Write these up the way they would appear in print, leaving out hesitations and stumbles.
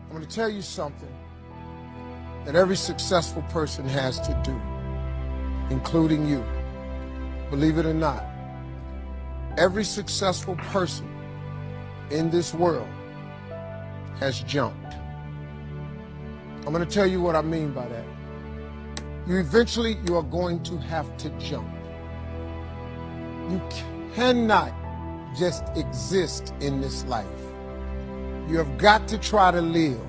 I'm going to tell you something that every successful person has to do, including you. Believe it or not, every successful person in this world has jumped. I'm going to tell you what I mean by that. You are going to have to jump. You cannot just exist in this life. You have got to try to live.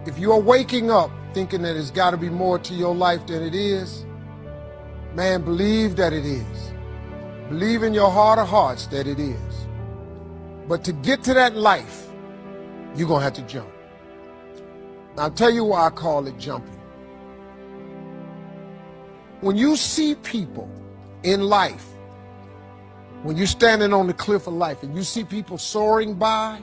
If you are waking up thinking that it's got to be more to your life than it is, man, believe that it is. Believe in your heart of hearts that it is. But to get to that life, you're going to have to jump. Now, I'll tell you why I call it jumping. When you see people in life, when you're standing on the cliff of life and you see people soaring by,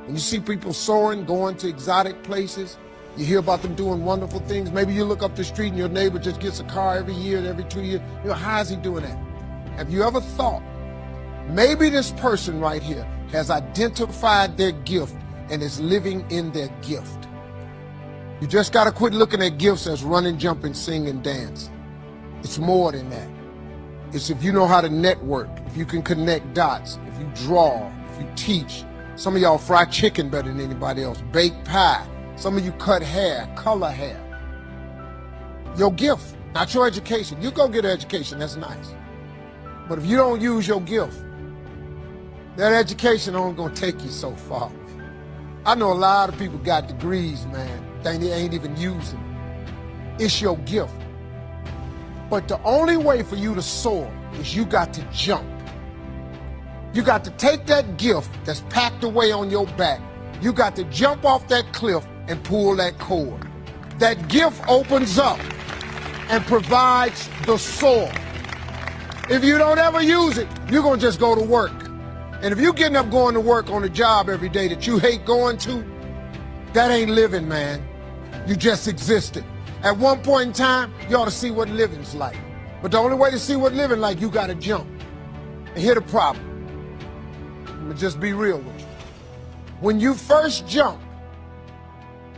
and you see people soaring, going to exotic places, you hear about them doing wonderful things. Maybe you look up the street and your neighbor just gets a car every year, every 2 years. You know, how is he doing that? Have you ever thought, maybe this person right here has identified their gift and is living in their gift? You just got to quit looking at gifts as running, jumping, sing, and dance. It's more than that. It's if you know how to network, if you can connect dots, if you draw, if you teach. Some of y'all fry chicken better than anybody else, bake pie. Some of you cut hair, color hair. Your gift, not your education. You go get an education, that's nice. But if you don't use your gift, that education only gonna take you so far. I know a lot of people got degrees, man, they ain't even using it. It's your gift. But the only way for you to soar is you got to jump. You got to take that gift that's packed away on your back. You got to jump off that cliff and pull that cord. That gift opens up and provides the soar. If you don't ever use it, you're going to just go to work. And if you're getting up going to work on a job every day that you hate going to, that ain't living, man. You just existed. At one point in time, you ought to see what living's like. But the only way to see what living like, you got to jump. And here's the problem. I'm going to just be real with you. When you first jump,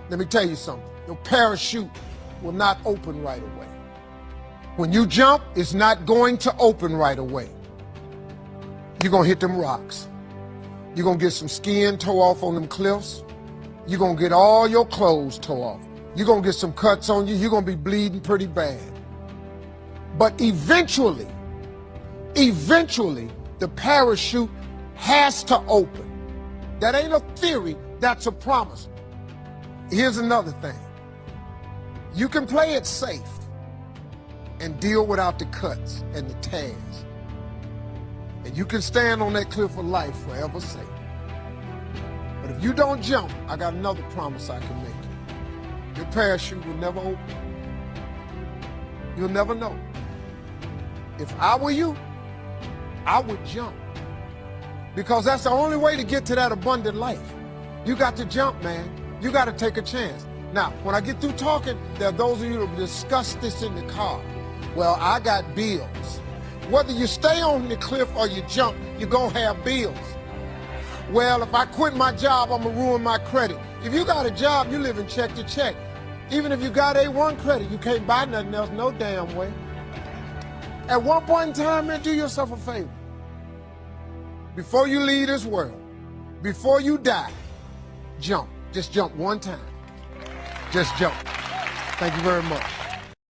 let me tell you something. Your parachute will not open right away. When you jump, it's not going to open right away. You're going to hit them rocks. You're going to get some skin tore off on them cliffs. You're going to get all your clothes tore off. You're going to get some cuts on you. You're going to be bleeding pretty bad. But eventually, the parachute has to open. That ain't a theory, that's a promise. Here's another thing. You can play it safe and deal without the cuts and the tears. And you can stand on that cliff of life forever safe. But if you don't jump, I got another promise I can make you. Your parachute will never open. You'll never know. If I were you, I would jump. Because that's the only way to get to that abundant life. You got to jump, man. You got to take a chance. Now, when I get through talking, there are those of you who discuss this in the car. Well, I got bills. Whether you stay on the cliff or you jump, you're going to have bills. Well, if I quit my job, I'm going to ruin my credit. If you got a job, you live in check to check. Even if you got A1 credit, you can't buy nothing else, no damn way. At one point in time, man, do yourself a favor. Before you leave this world, before you die, jump. Just jump one time. Just jump. Thank you very much.